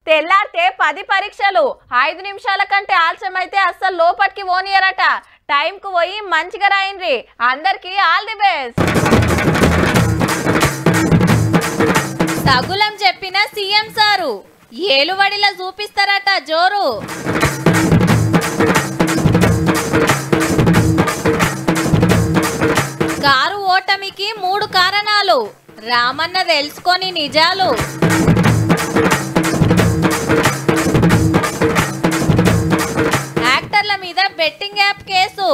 తెల్లారితే 10 పరీక్షలు 5 నిమిషాల కంటే ఆలస్యమైతే అస్సలు లోపటికి పోనీయరట. టైంకు పోయి మంచిగా రాయండి. అందరికీ ఆల్ ది బెస్ట్. తగులం చెప్పిన సీఎం సారు ఏలువడిలా చూపిస్తారట జోరు. కారు ఓటమికి 3 కారణాలు రామన్న తెలుసుకొని నిజాలు. యాక్టర్ల మీద బెట్టింగ్ యాప్ కేసు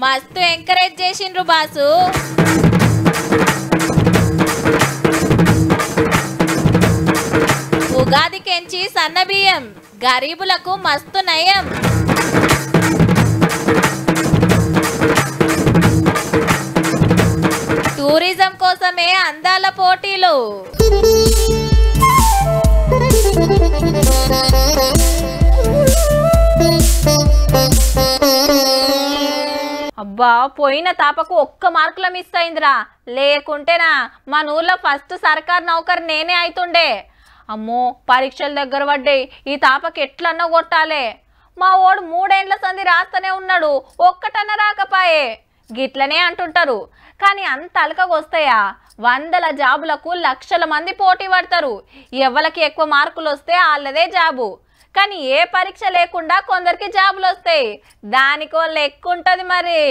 మస్తు ఎంకరేజ్ చేసిండ్రు బాసు. ఉగాదికెంచి సన్నబియ్యం గరీబులకు మస్తు నయం. టూరిజం కోసమే అందాల పోటీలు. అబ్బా పోయిన తాపకు 1 మార్కుల మిస్ అయిందిరా. లేకుంటేనా మన ఊర్లో ఫస్ట్ సర్కార్ నౌకరు నేనే అవుతుండే. అమ్మో పరీక్షల దగ్గర పడ్డాయి. ఈ తాపకి ఎట్లన్నా కొట్టాలే. మా ఓడు 3 ఏండ్ల సంధి రాస్తూనే ఉన్నాడు, ఒక్కటన్నా రాకపాయే. గిట్లనే అంటుంటారు. కానీ అంత అలకగొస్తాయా? 100 జాబులకు లక్షల మంది పోటీ పడతారు. ఎవరికి ఎక్కువ మార్కులు వస్తే వాళ్ళదే జాబు. కానీ ఏ పరీక్ష లేకుండా కొందరికి జాబులు వస్తాయి. దానికో లెక్క ఉంటుంది మరి.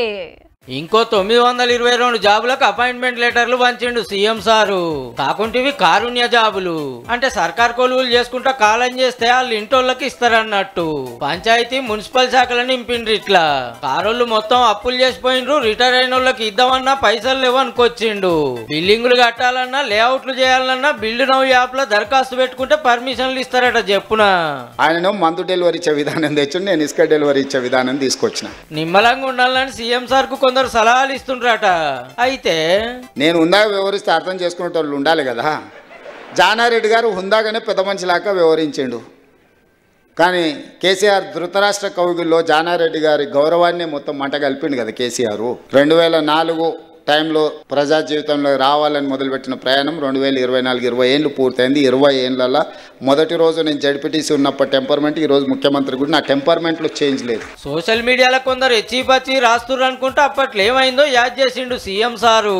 ఇంకో 922 జాబులకు అపాయింట్మెంట్ లెటర్లు పంచిండు సీఎం సారు. కాకుంటివి కారుణ్య జాబులు అంటే సర్కార్ కొలువులు చేసుకుంటా కాలం చేస్తే వాళ్ళు ఇంటోళ్ళకి ఇస్తారన్నట్టు. పంచాయతీ మున్సిపల్ శాఖలను నింపిండ్రు. ఇట్లా కారోళ్ళు మొత్తం అప్పులు చేసిపోయిండ్రు. రిటైర్ అయిన వాళ్ళకి ఇద్దామన్నా పైసలు లేవనుకొచ్చిండు. బిల్డింగులు కట్టాలన్నా లేఅవుట్లు చేయాలన్నా బిల్డ్ నౌ యాప్ లో దరఖాస్తు పెట్టుకుంటే పర్మిషన్లు ఇస్తారట. చెప్పున ఆయన మందు డెలివరీ ఇచ్చే విధానం తెచ్చి నేను ఇసుక డెలివరీ ఇచ్చే విధానం తీసుకొచ్చిన. నిమ్మలంగా ఉండాలని సీఎం సార్ కు సలహాలు ఇస్తుండ్రట. అయితే నేను హుందాగా వ్యవహరిస్తే అర్థం చేసుకునే వాళ్ళు ఉండాలి కదా. జానారెడ్డి గారు హుందాగానే పెద్ద మనిషిలాగా వ్యవహరించిండు. కానీ కేసీఆర్ ధృతరాష్ట్ర కవుగుల్లో జానారెడ్డి గారి గౌరవాన్ని మొత్తం మంట కలిపిండు కదా కేసీఆర్. 2004 టైంలో ప్రజా జీవితంలో రావాలని మొదలుపెట్టిన ప్రయాణం 2024 20 ఏళ్ళు పూర్తయింది. 20 ఏళ్ళ మొదటి రోజు నేను జడ్పీటీసీ ఉన్నప్పటి టెంపర్మెంట్, ఈ రోజు ముఖ్యమంత్రి కూడా నా టెంపర్మెంట్లో చేంజ్ లేదు. సోషల్ మీడియాలో కొందరు ఎచ్చిపచ్చి రాస్తున్నారు అనుకుంటే అప్పట్లో ఏమైందో యాద్ చేసిండు సీఎం సారు.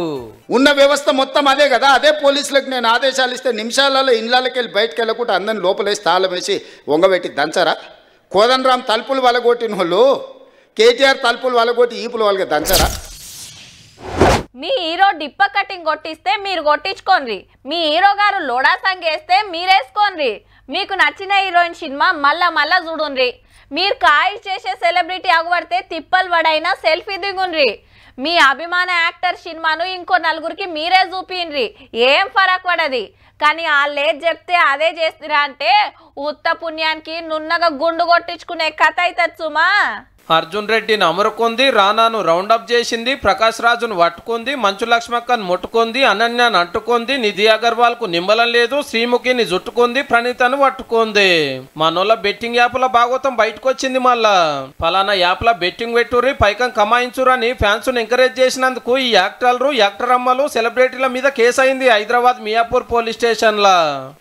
ఉన్న వ్యవస్థ మొత్తం అదే కదా. అదే పోలీసులకు నేను ఆదేశాలు ఇస్తే నిమిషాలలో ఇళ్ళకి వెళ్ళి బయటకు వెళ్ళకుండా అందరిని లోపలేసి తాళం వేసి వంగబెట్టి దంచరా? కోదండరాం తలుపులు వలగొట్టిన వాళ్ళు కేటీఆర్ తలుపులు వలగొట్టి ఈపులు వాళ్ళకి దంచరా? మీ హీరో డిప్ప కటింగ్ కొట్టిస్తే మీరు కొట్టించుకోండి. మీ హీరో గారు లోడా సాంగ్ వేస్తే మీరేసుకోండి. మీకు నచ్చిన హీరోయిన్ సినిమా మళ్ళా చూడుండ్రి. మీరు కాయి చేసే సెలబ్రిటీ అగుపడితే తిప్పలు పడైనా సెల్ఫీ దిగుండ్రి. మీ అభిమాన యాక్టర్ సినిమాను ఇంకో నలుగురికి మీరే చూపిండ్రి. ఏం ఫరక్ పడది. కానీ వాళ్ళు ఏది చెప్తే అదే చేస్తురా అంటే ఉత్త పుణ్యానికి నున్నగా గుండు కొట్టించుకునే కథ అవుతుంది సుమా. అర్జున్ రెడ్డిని అమరుకుంది, రానాను రౌండప్ చేసింది, ప్రకాష్ రాజును పట్టుకుంది, మంచు లక్ష్మక్కను ముట్టుకుంది, అనన్యాను అంటుకుంది, నిధి అగర్వాల్ కు నిమ్మలం లేదు, శ్రీముఖిని జుట్టుకుంది, ప్రణీతను పట్టుకుంది. మనోళ్ళ బెట్టింగ్ యాప్ల భాగవతం బయటకు వచ్చింది. మళ్ళా ఫలానా యాప్ల బెట్టింగ్ పెట్టుర్రి పైకం కమాయించురు అని ఫ్యాన్స్ ను ఎంకరేజ్ చేసినందుకు ఈ యాక్టర్లు యాక్టర్ అమ్మలు సెలబ్రిటీల మీద కేసు అయింది హైదరాబాద్ మియాపూర్ పోలీస్ స్టేషన్ లా.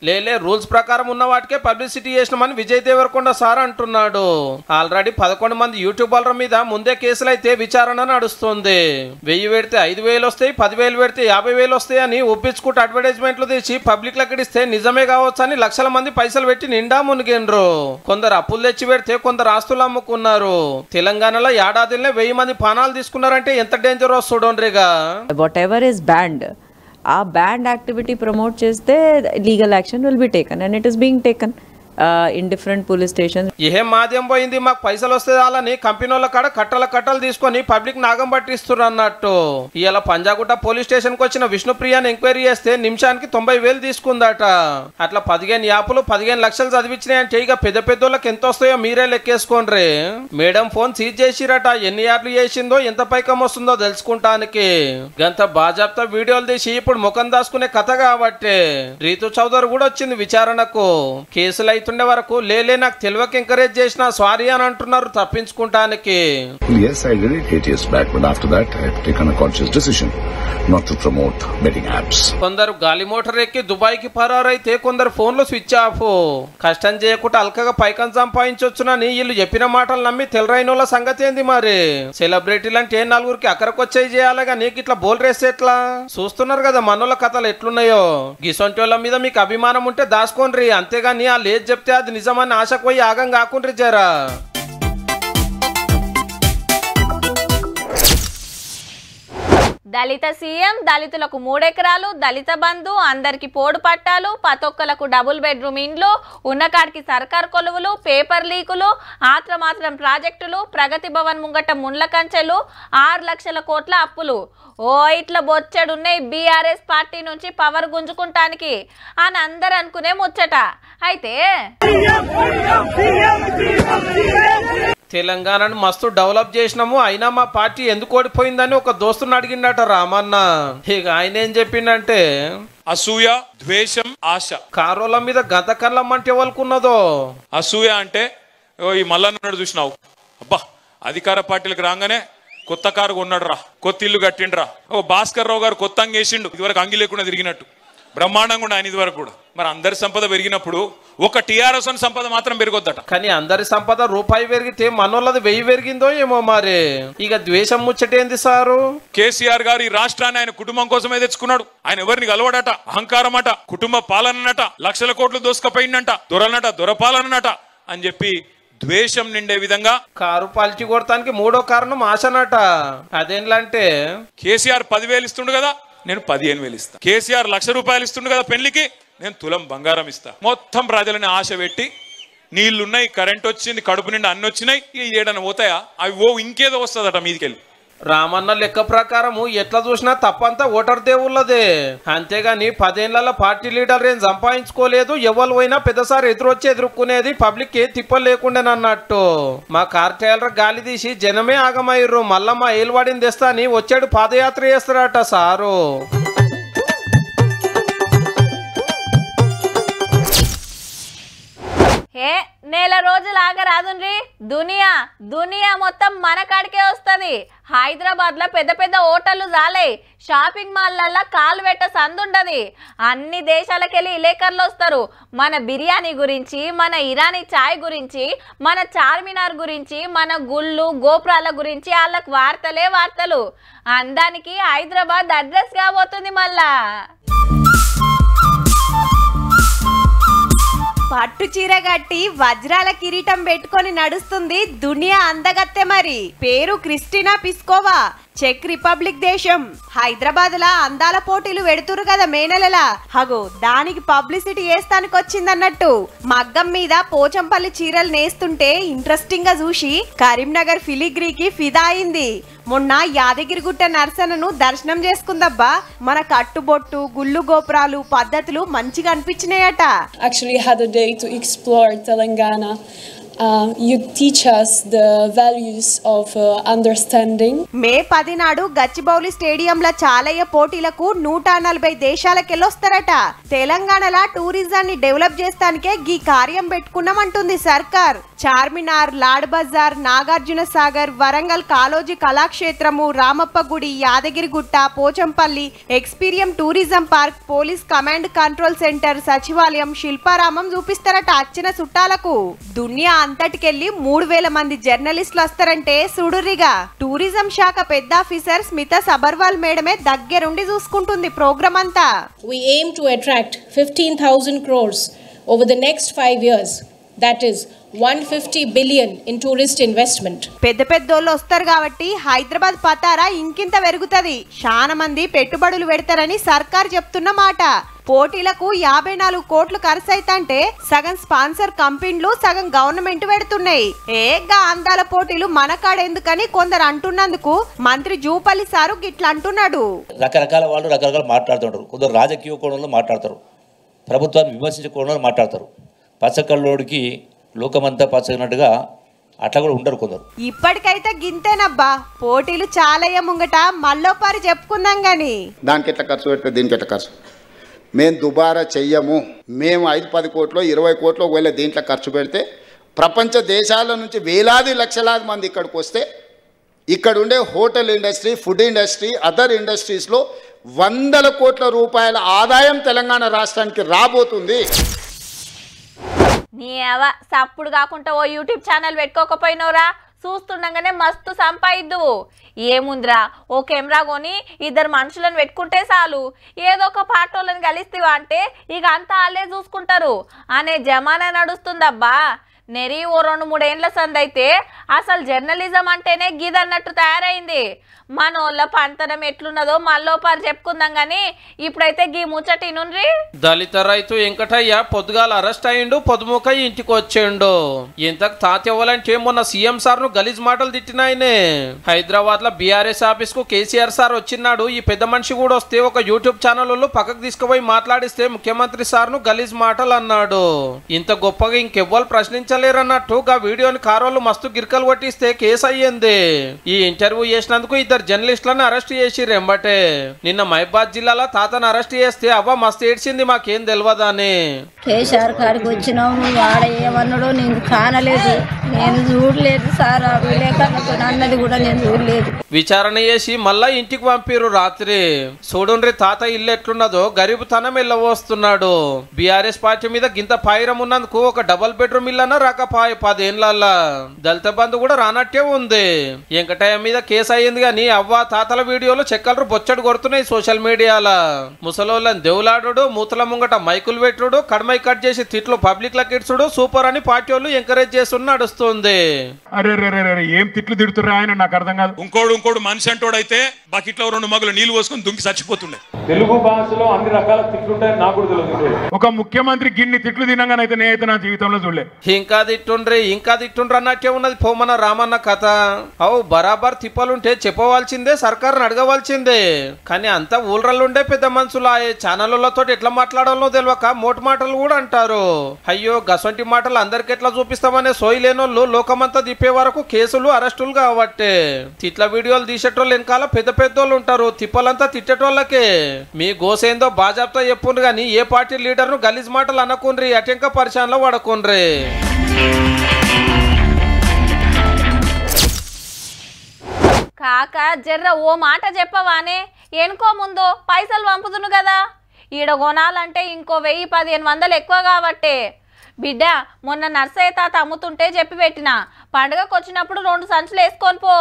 లేలే రూల్స్ ప్రకారం ఉన్న వాటికే పబ్లిసిటీ చేసినామని విజయ్ దేవరకొండ సార్ అంటున్నాడు. ఆల్రెడీ 11 మంది యూట్యూబర్ల మీద ముందే కేసులు అయితే విచారణ నడుస్తుంది. 1000 పెడితే 5000 వస్తాయి, 10,000 పెడితే 50,000 వస్తాయి అని ఒప్పించుకుంటూ అడ్వర్టైజ్మెంట్లు తీసి పబ్లిక్ లకిడిస్తే నిజమే కావచ్చు అని లక్షల మంది పైసలు పెట్టి నిండా మునిగిండ్రు. కొందరు అప్పులు తెచ్చి పెడితే కొందరు ఆస్తులు అమ్ముకున్నారు. తెలంగాణలో ఏడాదిలో 1000 మంది పానాలు తీసుకున్నారంటే ఎంత డేంజర్ చూడండిగా. వాట్ ఎవర్ ఇస్ బ్యాండ్, ఆ బ్యాండ్ యాక్టివిటీ ప్రమోట్ చేస్తే legal action will be taken and it is being taken in different police stations. ఏం మాధ్యం పోయింది మాకు పైసలు వస్తే వాళ్ళని కంపెనీల కాడ కట్టలు తీసుకొని పబ్లిక్ నాగం పట్టిస్తున్నారు అన్నట్టు. ఇలా పంజాగుట్ట పోలీస్ స్టేషన్ కు వచ్చిన విష్ణుప్రియని ఎంక్వైరీ చేస్తే నిమిషానికి 90,000 తీసుకుందట. అట్లా 15 యాప్లు 15 లక్షలు చదివించినాయంటే ఇక పెద్ద పెద్దోళ్ళకి ఎంత వస్తాయో మీరే లెక్కేసుకోండి. మేడం ఫోన్ సీజ్ చేసిరట. ఎన్ని యాప్లు చేసిందో ఎంత పైకం వస్తుందో తెలుసుకుంటానికి. గంత బాజాప్తా వీడియోలు తీసి ఇప్పుడు ముఖం దాచుకునే కథ కాబట్టి రీతు చౌదరి కూడా వచ్చింది విచారణకు. కేసులు అవుతుండే వరకు లేలే నాకు తెలియక ఎంకరేజ్ చేసిన సారీ అని అంటున్నారు తప్పించుకుంటానికి. Yes, I did it 8 years back, but after that I've taken a conscious decision not to promote betting apps. కొందరు గాలి మోటార్ ఎక్కి దుబాయ్కి పరారైతే కొందరు ఫోన్లు స్విచ్ ఆఫ్. కష్టం చేయకుండా అల్కగా పైకం సంపాదించొచ్చునని వీళ్ళు చెప్పిన మాటలు నమ్మి తెలరైన సంగతి ఏంది మరి? సెలబ్రిటీలు అంటే నలుగురికి అక్కడికొచ్చేయి చేయాలిగా, నీకు ఇట్లా బోల్ రేస్తే ఎట్లా? చూస్తున్నారు కదా మనోళ్ళ కథలు ఎట్లున్నాయో. గిసొంటి వాళ్ళ మీద మీకు అభిమానం ఉంటే దాచుకోండి, అంతేగాని వాళ్ళు ఏది చెప్తే అది నిజమని ఆశకు పోయి ఆగం కాకుండ్రి జరా. దళిత సీఎం, దళితులకు 3 ఎకరాలు, దళిత బంధు, అందరికి పోడు పట్టాలు, పతొక్కలకు డబుల్ బెడ్రూమ్ ఇండ్లు, ఉన్నకాడికి సర్కార్ కొలువులు, పేపర్ లీకులు, ఆత్రమాత్రం ప్రాజెక్టులు, ప్రగతి భవన్ ముంగట ముండ్ల కంచెలు, 6 లక్షల కోట్ల అప్పులు. ఓ ఇట్లా బొచ్చెడున్నాయి బీఆర్ఎస్ పార్టీ నుంచి పవర్ గుంజుకుంటానికి అని అందరు అనుకునే ముచ్చట. అయితే తెలంగాణను మస్తు డెవలప్ చేసినాము, అయినా మా పార్టీ ఎందుకు ఓడిపోయిందని ఒక దోస్తుని అడిగిండట రామన్న. ఇక ఆయన ఏం చెప్పిండంటే, అసూయ, ద్వేషం, ఆశ. కారోల మీద గత కళ్ళం అంటే ఎవరుకున్నదో. అసూయ అంటే ఈ మల్లన్నాడు చూసినావు, అబ్బా అధికార పార్టీలకు రాగానే కొత్త కారు కొన్నాడు రా, కొత్త ఇల్లు కట్టిండ్రా. ఓ భాస్కర్ రావు గారు కొత్త అంగి వేసిండు, ఇదివరకు అంగి లేకుండా తిరిగినట్టు బ్రహ్మాండంగా ఉండే ఆయన ఇదివరకు కూడా. మరి అందరి సంపద పెరిగినప్పుడు ఒక టీఆర్ఎస్ సంపద మాత్రం పెరగొద్దట. కానీ అందరి సంపద రూపాయి పెరిగితే మనోళ్ళది 1000 పెరిగిందో ఏమో మరి. ఇక ద్వేషం ముచ్చటేంది సారు? కేసీఆర్ గారు ఈ రాష్ట్రాన్ని ఆయన కుటుంబం కోసమే తెచ్చుకున్నాడు. ఆయన ఎవరిని కలవడట, అహంకారం అట, కుటుంబ పాలనట, లక్షల కోట్లు దోసుకపోయిందంట, దొరలనట, దొరపాలనట అని చెప్పి ద్వేషం నిండే విధంగా కారు పల్చి కొడతానికి 3వ కారణం ఆశనట. అదేంటంటే కేసీఆర్ 10,000 ఇస్తుండు కదా, నేను 15,000 ఇస్తా. కేసీఆర్ 1,00,000 రూపాయలు ఇస్తుండు కదా పెళ్లికి, నేను తులం బంగారం ఇస్తా. మొత్తం ప్రజలని ఆశ పెట్టి నీళ్లున్నాయి, కరెంట్ వచ్చింది, కడుపు నిండా అన్ని వచ్చినాయి, ఇక ఏడన్నా పోతాయా? అవి ఇంకేదో వస్తుందట మీదికెళ్ళి. రామన్న లెక్క ప్రకారము ఎట్లా చూసినా తప్పంతా ఓటర్ దేవుళ్ళదే. అంతేగాని 10 ఏళ్ల పార్టీ లీడర్ ఏం సంపాదించుకోలేదు. ఎవరు పోయినా పెద్దసారి ఎదురొచ్చి ఎదుర్కొనేది పబ్లిక్ ఏ తిప్ప లేకుండానన్నట్టు. మా కార్టైలర్ గాలి తీసి జనమే ఆగమయ్యారు. మళ్ళా మా ఏలువాడిని తెస్తా అని వచ్చాడు పాదయాత్ర చేస్తారట సారు. నెల రోజులు ఆగరాదుండ్రి, దునియా మొత్తం మన కాడికే వస్తుంది. హైదరాబాద్ లో పెద్ద పెద్ద హోటళ్లు జాలే, షాపింగ్ మాల్లల్లో కాలు పెట్ట సందుండది. అన్ని దేశాలకెళ్ళి విలేకరులు వస్తారు. మన బిర్యానీ గురించి, మన ఇరానీ చాయ్ గురించి, మన చార్మినార్ గురించి, మన గుళ్ళు గోపురాల గురించి వాళ్ళకి వార్తలు. అందానికి హైదరాబాద్ అడ్రస్ కాబోతుంది మళ్ళా. పట్టు చీర కట్టి వజ్రాల కిరీటం పెట్టుకొని నడుస్తుంది దునియా అందగత్తె. మరి పేరు క్రిస్టినా పిస్కోవా, చెక్ రిపబ్లిక్ దేశం. హైదరాబాద్ లా అందాల పోటీలు పెడుతురు కదా మే నెలలా, హగో దానికి పబ్లిసిటీ వేస్తానికి వచ్చిందన్నట్టు. మగ్గం మీద పోచంపల్లి చీరలు నేస్తుంటే ఇంట్రెస్టింగ్ గా చూసి కరీంనగర్ ఫిలిగ్రీకి ఫిదా అయింది. మొన్న యాదగిరిగుట్ట నర్సనను దర్శనం చేసుకుందబ్బా. మన కట్టుబొట్టు, గుళ్ళు గోపురాలు, పద్ధతులు మంచిగా అనిపించినాయట. Actually had a day to explore Telangana. You teach us the values of understanding. మే 10 నాడు గచ్చిబౌలి స్టేడియంలో చాలయ్య పోటీలకు 140 దేశాలకెళ్ళొస్తారట. తెలంగాణలో టూరిజాన్ని డెవలప్ చేస్తానికే గీ కార్యం పెట్టుకున్నామంటుంది సర్కార్. చార్మినార్, లాడ్ బజార్, నాగార్జున సాగర్, వరంగల్ కాలోజీ కళాక్షేత్రము, రామప్ప గుడి, Yadagirigutta, Pochampally, Experium tourism park, police command control centre, సచివాలయం, శిల్పారామం చూపిస్తారట అచ్చిన చుట్టాలకు. దునియా అంతటికెళ్ళి 3,000 మంది జర్నలిస్టులు వస్తారంటే సుడురిగా. టూరిజం శాఖ పెద్ద ఆఫీసర్ స్మితా సబర్వాల్ మేడమే దగ్గరుండి చూసుకుంటుంది ప్రోగ్రామ్ అంతా. We aim to attract 15,000 crores over the next 5 years. That is 150 billion in tourist investment. పెద్దోళ్ళు వస్తారు కాబట్టి హైదరాబాద్ పతారా ఇంకింత పెరుగుతుంది. చాలా మంది పెట్టుబడులు పెడతారని సర్కార్ చెప్తున్న మాట. పోటీలకు 54 కోట్లు ఖర్చు అయితంటే సగం స్పాన్సర్ కంపెనీలు, సగం గవర్నమెంట్ పెడుతున్నాయి. ఏగా అందాల పోటీలు మన కాడెందుకని కొందరు అంటున్నందుకు మంత్రి జూపల్లి సారు గిట్లా అంటున్నాడు. రకరకాల వాళ్ళు రకరకాల మాట్లాడుతుంటారు. కొందరు రాజకీయ కోణంలో మాట్లాడతారు, ప్రభుత్వాన్ని విమర్శించే కోణంలో మాట్లాడతారు. పచ్చకల్లోడికి లోకమంతా పచ్చగినట్టుగా అట్లా కూడా ఉండరు కొందరు. ఇప్పటికైతే గింతేనబ్బా, పోటీలు చాలా ముంగట మళ్ళోపారి చెప్పుకుందాం గాని. దానికి ఎట్లా ఖర్చు పెట్టే, దీనికి ఎట్లా ఖర్చు. మేము దుబారా చెయ్యము. మేము 5-10 కోట్లు 20 కోట్లు ఒకవేళ దీంట్లో ఖర్చు పెడితే ప్రపంచ దేశాల నుంచి వేలాది లక్షలాది మంది ఇక్కడికి వస్తే ఇక్కడ ఉండే hotel industry, food industry, other ఇండస్ట్రీస్లో 100 కోట్ల రూపాయల ఆదాయం తెలంగాణ రాష్ట్రానికి రాబోతుంది. నీ సప్పుడు కాకుండా ఓ యూట్యూబ్ ఛానల్ పెట్టుకోకపోయినవురా, చూస్తుండగానే మస్తు సంపాదిద్దు. ఏముందిరా, ఓ కెమెరా కొని 2 మనుషులను పెట్టుకుంటే చాలు, ఏదో ఒక పాటోళ్ళని కలిస్తేవా అంటే ఇక అంతా వాళ్ళే చూసుకుంటారు అనే జమానా నడుస్తుందబ్బా. నెరి ఓ 2-3 ఏండ్ల సందైతే అసలు జర్నలిజం అంటేనే గిదన్నట్టు తయారైంది. మనోళ్ళ పంతనం ఎట్లున్నదో మళ్ళోపారు చెప్పుకుందాం గాని ఇప్పుడైతే గీ ముచ్చటి నుండి. దళిత రైతు వెంకటయ్య పొద్దుగాల అరెస్ట్ అయ్యిండు, పొద్దుముక ఇంటికి వచ్చిండు. ఇంతకు తాతెవ్వాలంటే మొన్న సీఎం సార్ ను గలీజ్ మాటలు తిట్టినాయనే. హైదరాబాద్ లో బీఆర్ఎస్ ఆఫీస్ కు కేసీఆర్ సార్ వచ్చినాడు. ఈ పెద్ద మనిషి కూడా వస్తే ఒక యూట్యూబ్ ఛానల్ వాళ్ళు పక్కకు తీసుకుపోయి మాట్లాడిస్తే ముఖ్యమంత్రి సార్ ను గలీజ్ మాటలు అన్నాడు. ఇంత గొప్పగా ఇంకెవ్వరు ప్రశ్నించలేరన్నట్టు గా వీడియోని కారోళ్ళు మస్తు గిరికలు కొట్టిస్తే కేసు అయ్యింది. ఈ ఇంటర్వ్యూ చేసినందుకు 2 జర్నలిస్టులను అరెస్ట్ చేసి రెంబటే. నిన్న మహబాద్ జిల్లాలో తాతను అరెస్ట్ చేస్తే అవ్వ మస్తు ఏడ్చింది, మాకేం తెలియదని. కేసీఆర్ కాడికి వచ్చినాము, వాడ ఏమన్నాడో నేను కానలేదు, నేను చూడలేదు సార్, అన్నది కూడా నేను చూడలేదు. విచారణ చేసి మళ్ళా ఇంటికి పంపిరు రాత్రి. చూడుండ్రి తాత ఇల్లు ఎట్లున్నదో, గరీబుతనం వెళ్ళవస్తున్నాడు. బీఆర్ఎస్ పార్టీ మీద గింత పాయిరం ఉన్నందుకు ఒక డబుల్ బెడ్రూమ్ ఇల్లన్నా రాకపాయ 10 ఏళ్లల్లా. దళిత బంధు కూడా రానట్టే ఉంది. వెంకటయ్య మీద కేసు అయ్యింది గాని అవ్వ తాతల వీడియోలు చెక్కలు బొచ్చడు కొడుతున్నాయి సోషల్ మీడియాలో. ముసలోళ్ళని దేవులాడు, మూతల ముంగట మైకులు పెట్టుడు, కడమై కట్ చేసి తిట్లు పబ్లిక్ లకి ఇడ్చుడు సూపర్ అని పార్టీ వాళ్ళు ఎంకరేజ్ చేస్తూ నడుస్తుంది. అరే ఏం తిట్లు తిడుతుర్రా ఆయన, నాకు అర్థం కాదు. ఇంకోడు మనిషి అంటోడైతే బకెట్లో 2 మగులు నీళ్లు పోసుకొని దుంకి చచ్చిపోతుండే. తెలుగు భాషలో అన్ని రకాల తిట్లుంటాయని నాకు కూడా తెలియదు. ఒక ముఖ్యమంత్రి గిన్ని తిట్లు తినగానైతే నేనైతే నా జీవితంలో చూడలే. ఇంకా తిట్టుండ్రి అన్నట్టే ఉన్నది పోమన రామన్న కథ. అవు బరాబర్ తిప్పలుంటే చెప్పవలసిందే, సర్కారుని అడగవలసిందే. కానీ అంతా ఊళ్ళుండే పెద్ద మనుషులు ఆ ఛానళ్లతో ఎట్లా మాట్లాడాలో తెలియక మోటు మాటలు కూడా అంటారు. అయ్యో గసంటి మాటలు అందరికి ఎట్లా చూపిస్తామనే సోయి లేనోళ్ళు లోకమంతా తిప్పే వరకు కేసులు అరెస్టులు కాబట్టే. తిట్ల వీడియోలు తీసేటోళ్ళు వెనకాల పెద్ద పెద్దోళ్ళు ఉంటారు, తిప్పలంతా తిట్టేటోళ్ళకే. మీ గోసేందో బాజాబ్తా చెప్పుండ్రు గాని ఏ పార్టీ లీడర్ ను గలీజ్ మాటలు అనకుండ్రి, అటెంక పరిశానలో పడకుండ్రి. కాక జర్ర ఓ మాట చెప్పవానే, ఎనుకో ముందు పైసలు పంపుతును కదా, ఈడ కొనాలంటే ఇంకో 1000-1500 ఎక్కువ కాబట్టే. బిడ్డ మొన్న నర్సయ్య తాత అమ్ముతుంటే చెప్పి పెట్టిన, పండుగకు వచ్చినప్పుడు 2 సంచులు వేసుకొని పో.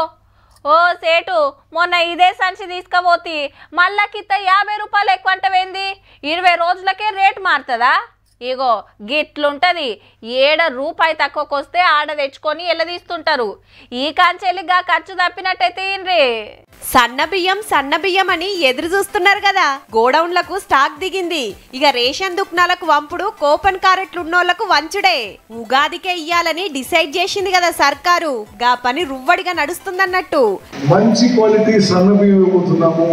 ఓ సేటు మొన్న ఇదే సంచి తీసుకపోతే మళ్ళా కిత్త 50 రూపాయలు ఎక్కువ అంటవేంది, 20 రోజులకే రేటు మారుతుందా? ఇగో గిట్లుంటది, 7 రూపాయి తక్కువకొస్తే ఆడ తెచ్చుకొని ఎల్లదీస్తుంటారు. ఈ కాంచెలిగా ఖర్చు తప్పినట్టయితే ఏంరి. సన్న బియ్యం అని ఎదురు చూస్తున్నారు కదా, గోడౌన్లకు స్టాక్ దిగింది. ఇక రేషన్ దుకాణాలకు వంపుడు, కూపన్ కారెట్లు ఉన్నోళ్లకు వంచుడే. ఉగాదికే ఇయ్యాలని డిసైడ్ చేసింది కదా సర్కారు, గా పని రువ్వడిగా నడుస్తుందన్నట్టు. మంచి క్వాలిటీ సన్న బియ్యం ఇవ్వబోతున్నాము.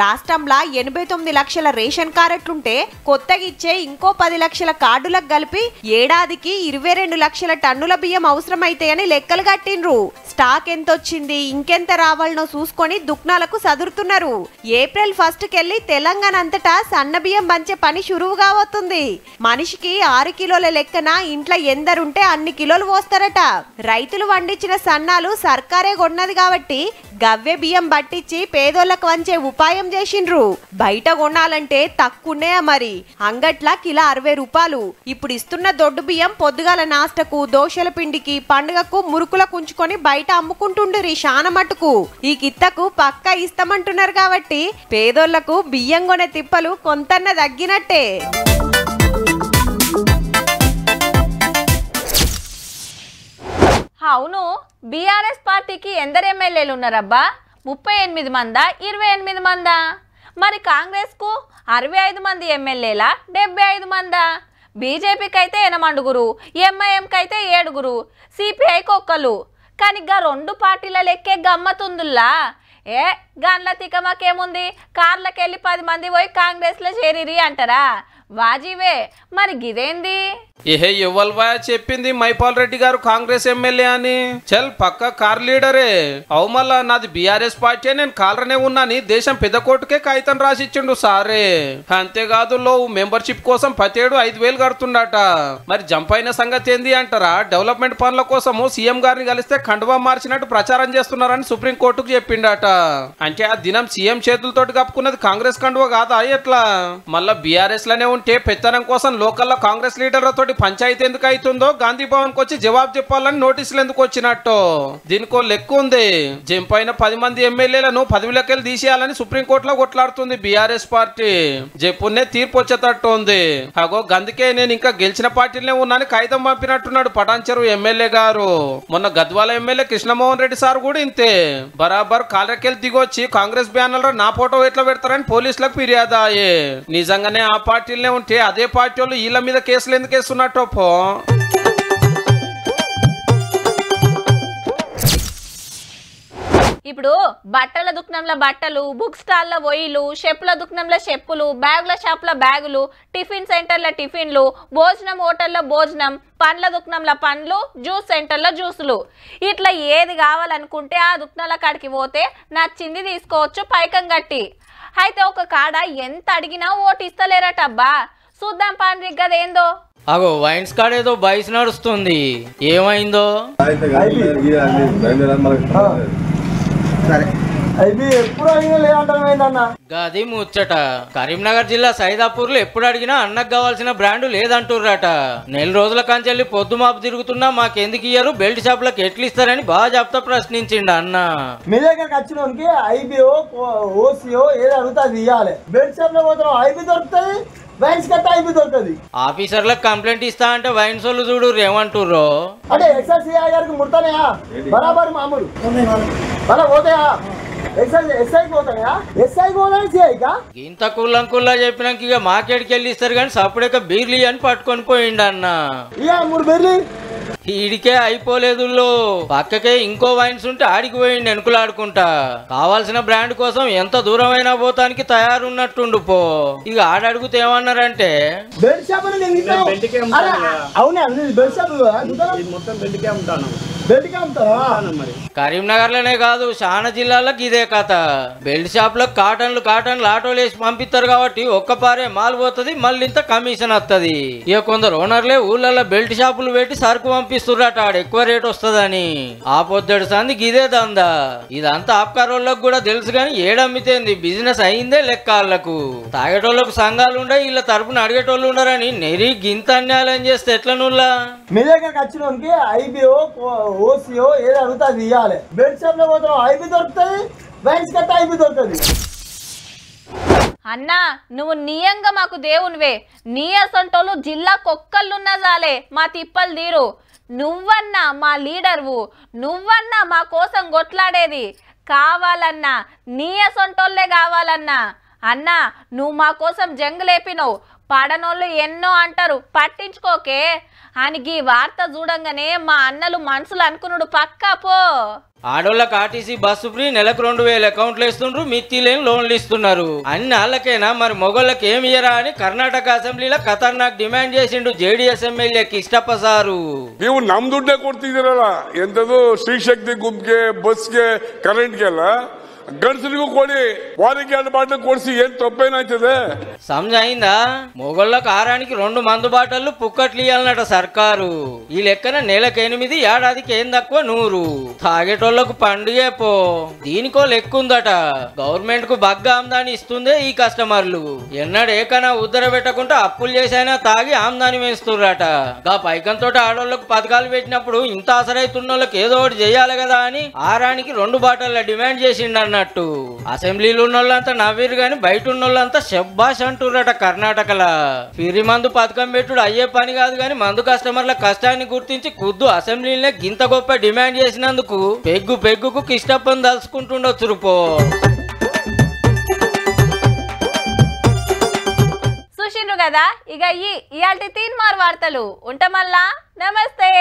రాష్ట్రంలో 89 లక్షల రేషన్ కారెట్లుంటే కొత్తగా ఇచ్చే ఇంకో 10 లక్షల కార్డులకు కలిపి ఏడాదికి 22 లక్షల టన్నుల బియ్యం అవసరమైతాయని లెక్కలు కట్టిండ్రు. స్టాక్ ఎంత వచ్చింది, ఇంకెంత రావాలనో చూసుకొని దుకాణాలకు సదురుతున్నారు. ఏప్రిల్ 1 కెళ్ళి తెలంగాణ అంతటా సన్న బియ్యం పంచే పని షురువు కాబోతుంది. మనిషికి 6 కిలోల లెక్కన ఇంట్లో ఎందరుంటే అన్ని కిలోలు పోస్తారట. రైతులు వండించిన సన్నాలు సర్కారే కొన్నది కాబట్టి గవ్వే బియ్యం పట్టించి పేదోళ్లకు వంచే ఉపాయం చేసిండ్రు. బయట కొనాలంటే తక్కువనే మరి, అంగట్ల కిలో 60 రూపాయలు. ఇప్పుడు ఇస్తున్న దొడ్డు బియ్యం పొద్దుగాల నాస్టకు, దోశల పిండికి, పండుగకు మురుకులకు ఉంచుకొని బయట అమ్ముకుంటుండ్రి శాన మటుకు. ఈ కిత్తకు పక్కా ఇస్తామంటున్నారు కాబట్టి పేదోళ్లకు బియ్యం కొనే తిప్పలు కొంతన్న తగ్గినట్టే. అవును, బీఆర్ఎస్ పార్టీకి ఎందరు ఎమ్మెల్యేలు ఉన్నారబ్బా? 38 మందా, 28 మందా? మరి కాంగ్రెస్కు 65 మంది ఎమ్మెల్యేలా, 75 మందా? బీజేపీకి అయితే 8, ఎంఐఎంకి అయితే 7, సిపిఐకి 1. కానీ గా 2 పార్టీల లెక్కే గమ్మతుందుల్లా. గన్ల తికమకేముంది, కార్లకెళ్ళి 10 మంది పోయి కాంగ్రెస్లో చేరిరి అంటారా? వాజీవే మరి గిదేంది ఏహే ఎవ్వల్వా చెప్పింది మైపాల్ రెడ్డి గారు కాంగ్రెస్ ఎమ్మెల్యే అని చల్ పక్క కార్ లీడరే అవు మళ్ళా నాది బీఆర్ఎస్ పార్టీ నేను కాలరనే ఉన్నాని దేశం పెద్ద కోర్టుకే కాగితం రాసిచ్చిండు సారే అంతేకాదు లో మెంబర్షిప్ కోసం 5,000 కడుతుండట మరి జంప్ అయిన సంగతి ఏంది అంటారా డెవలప్మెంట్ పనుల కోసము సీఎం గారిని కలిస్తే కండువా మార్చినట్టు ప్రచారం చేస్తున్నారని సుప్రీంకోర్టుకు చెప్పిండట అంటే ఆ దినం సీఎం చేతులతోటి కప్పుకున్నది కాంగ్రెస్ కండువా కాదా ఎట్లా మళ్ళా బీఆర్ఎస్ లోనే ఉంటే పెత్తనం కోసం లోకల్లో కాంగ్రెస్ లీడర్లతో పంచాయతీ ఎందుకు అవుతుందో గాంధీ భవన్ కు వచ్చి జవాబు చెప్పాలని నోటీసులు ఎందుకు వచ్చినట్టు దీనికో లెక్క ఉంది జంప్ అయిన 10 మంది ఎమ్మెల్యేలను పదవిలోకి తీసేయాలని సుప్రీంకోర్టులో కొట్లాడుతుంది బీఆర్ఎస్ పార్టీ జప్పునే తీర్పు వచ్చేటట్టు ఉంది అగో గందుకే నేను ఇంకా గెలిచిన పార్టీలనే ఉన్నాను కాగితం పంపినట్టున్నాడు పటాన్చెరు ఎమ్మెల్యే గారు మొన్న గద్వాల ఎమ్మెల్యే కృష్ణమోహన్ రెడ్డి సార్ కూడా ఇంతే బరాబర్ కాలరెక్కెళ్ళి దిగొచ్చి కాంగ్రెస్ బ్యానర్ లో నా ఫోటో ఎట్లా పెడతారని పోలీసులకు ఫిర్యాదు అయ్యే నిజంగానే ఆ పార్టీలనే ఉంటే అదే పార్టీ వాళ్ళు వీళ్ళ మీద కేసులు ఎందుకు వేస్తున్నట్టు ఇప్పుడు బట్టల దుకాణంలో బట్టలు బుక్ స్టాల్ల ఒయిలు చెప్పుల దుకాణంలో చెప్పులు బ్యాగుల షాప్ల బ్యాగులు టిఫిన్ సెంటర్ల టిఫిన్లు భోజనం హోటల్లో భోజనం పండ్ల దుకాణంలో పండ్లు జ్యూస్ సెంటర్లో జ్యూసులు ఇట్లా ఏది కావాలనుకుంటే ఆ దుకాణాల కాడికి పోతే నచ్చింది తీసుకోవచ్చు పైకం కట్టి అయితే ఒక కాడ ఎంత అడిగినా ఓటు ఇస్తలేరట అబ్బా చూద్దాం పాండ్రి గదేందో అగో వైన్స్ కాడ ఏదో బైస్ నడుస్తుంది ఏమైందో గది ముచ్చట కరీంనగర్ జిల్లా సైదాపూర్ లో ఎప్పుడు అడిగినా అన్నకు కావాల్సిన బ్రాండ్ లేదంటుర్రట నెల రోజుల కంచెల్లి పొద్దు మాపు తిరుగుతున్నా మాకెందుకు ఇయ్యరు బెల్ట్ షాప్ లకు ఎట్లు ఇస్తారని బాగా చెప్తా ప్రశ్నించిండు అన్న మీ దగ్గరకు వచ్చినోనికి ఐబీఓ ఓసీఓ ఏది అడుగుతుంది ఇవ్వాలి బెల్ట్ షాప్ లో పోతున్నాం ఐబీ దొరుకుతుంది వైన్స్ కట్ట ఐబీ దొరుకుతుంది ఆఫీసర్లకు కంప్లైంట్ ఇస్తా అంటే వైన్స్ వాళ్ళు చూడు ఏమంటుర్రో అంటే ఎక్సైజ్ గారికి ముడతానయా బరాబర్ మామూలు మళ్ళా పోతాయా ఇంత కుల్లంకుల్లా చెప్పినాక ఇక మార్కెట్కి వెళ్ళి ఇస్తారు కానీ సప్పుడేక బీర్లీ అని పట్టుకొని పోయిండు అన్న ఈడికే అయిపోలేదు పక్కకే ఇంకో వైన్స్ ఉంటే ఆడికి పోయిండు ఎనుకులాడుకుంటా కావాల్సిన బ్రాండ్ కోసం ఎంత దూరమైనా పోతానికి తయారున్నట్టుండు పో ఇక ఆడడుగుతే ఏమన్నారంటే కరీంనగర్ లోనే కాదు చాలా జిల్లాలకు ఇదే కథ బెల్ట్ షాప్ లో కాటన్లు ఆటోలు వేసి పంపిస్తారు కాబట్టి ఒక్కపారే మాల్ పోతుంది మళ్ళీ ఇంత కమిషన్ వస్తుంది ఇక కొందరు ఓనర్లే ఊళ్ళల్లో బెల్ట్ షాపులు పెట్టి సరుకు పంపిస్తుర్రట ఆడ ఎక్కువ రేట్ వస్తుందని ఆ పొద్దుడు సంది గిదే దందా ఇదంతా ఆప్కారోళ్ళకు కూడా తెలుసు కానీ ఏడమ్మితేంది బిజినెస్ అయిందే లెక్క వాళ్ళకు తాగేటోళ్ళకు సంఘాలు ఉండే వీళ్ళ తరపున అడిగేటోళ్ళు ఉండరని నెరి గింత అన్యాయం చేస్తే ఎట్లా నువ్వులా మీ దగ్గరకు వచ్చినోనికి ఐబీఓ ఓసీఓ ఏది అడుగుతుంది ఇవ్వాలి బెల్ట్ షాప్ లో పోతున్నాం ఐబీ దొరుకుతుంది వైన్స్ కట్ట ఐబీ దొరుకుతుంది అన్నా నువ్వు నియంగా మాకు దేవునివే నీ అసంటోళ్ళు జిల్లా కొక్కళ్ళున్నా చాలే మా తిప్పలు తీరు నువ్వన్నా మా లీడర్వు నువ్వన్నా మా కోసం కొట్లాడేది కావాలన్నా నీ అసంటోళ్ళే కావాలన్నా అన్నా నువ్వు మా కోసం జంగులేపినవు పడనోళ్ళు ఎన్నో అంటారు పట్టించుకోకే అని ఈ వార్త చూడంగానే మా అన్నలు మనసులు అనుకున్నాడు పక్కా పో ఆడోళ్ళకి ఆర్టీసీ బస్సు ఫ్రీ నెలకు 2,000 అకౌంట్లు ఇస్తుండ్రు మిత్తి లేని లోన్లు ఇస్తున్నారు అన్ని వాళ్ళకైనా మరి మొగోళ్ళకి ఏమి ఇయ్యరా అని కర్ణాటక అసెంబ్లీలో ఖతర్నాక్ డిమాండ్ చేసిండు జేడీఎస్ ಎಮ್ಎಲ್ಎ ಕಿಷ್ಟಪ್ಪ ಸಾರು ನೀವು ನಮ್ ದುಡ್ಡೇ ಕೊಡ್ತಿದ್ದೀರಲ್ಲ ಎಂತದು ಸ್ತ್ರೀ ಶಕ್ತಿ ಗುಂಪ್ಗೆ ಬಸ್ಗೆ ಕರೆಂಟ್ಗೆಲ್ಲ గడుసులకు కొడి వారికి అందుబాటులో కొడిసి ఏం తప్పేనైతుంది సమజైందా మొగళ్ళకు ఆరానికి 2 మందు బాటలు పుక్కట్లు ఇయ్యాలన్నట సర్కారు ఈ లెక్కన నెలకు 8 ఏడాదికి ఏం తక్కువ 100 తాగేటోళ్లకు పండుగే పో దీనికో లెక్కుందట గవర్నమెంట్ కు బగ్గా ఆమ్దాని ఇస్తుందే ఈ కస్టమర్లు ఎన్నడు ఏకనా ఉద్దర పెట్టకుండా అప్పులు చేసైనా తాగి ఆమ్దాని వేస్తుర్రట గా పైకంతో ఆడోళ్లకు పథకాలు పెట్టినప్పుడు ఇంత ఆసరైతున్నోళ్ళకి ఏదో ఒకటి చేయాలి కదా అని ఆరానికి 2 బాటల డిమాండ్ చేసిండ అన్నట్టు అసెంబ్లీలో ఉన్నోళ్ళంతా నవ్విరు గాని బయట ఉన్నోళ్ళంతా శబ్బాష్ అంటుర్రట కర్ణాటకలా ఫిరి మందు పథకం పెట్టుడు అయ్యే పని కాదు గాని మందు కస్టమర్ల కష్టాన్ని గుర్తించి ఖుద్దు అసెంబ్లీలో గింత గొప్ప డిమాండ్ చేసినందుకు పెగ్గుకు కిష్టప్పని దలుచుకుంటుండొచ్చు పో చూసిండ్రు కదా ఇక ఇయాల్టి తీన్మార్ వార్తలు ఉంటామల్లా నమస్తే.